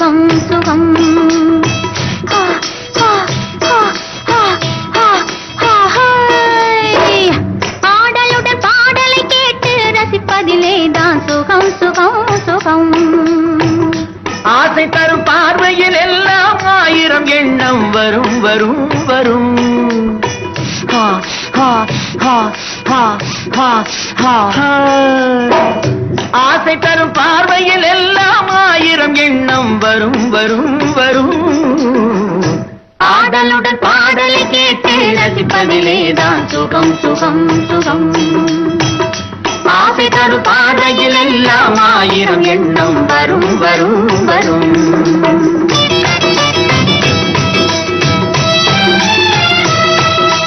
சுகம் சுகம் பாடலுடன் பாடலை கேட்டு ரசிப்பதிலேதான் சுகம் சுகம் சுகம் ஆசை தரும் பார்வையில் எல்லாம் ஆயிரம் எண்ணம் வரும் வரும் வரும் ஆசை தரும் பார்வையில் எல்லாம் ஆயிரம் எண்ணம் வரும் வரும் வரும் ஆடலுடன் பாடலை கேட்டு ரசிப்பதிலேதான் சுகம் சுகம் சுகம் ஆசை தரும் பார்வையில் எல்லாம் ஆயிரம் எண்ணம் வரும் வரும் வரும்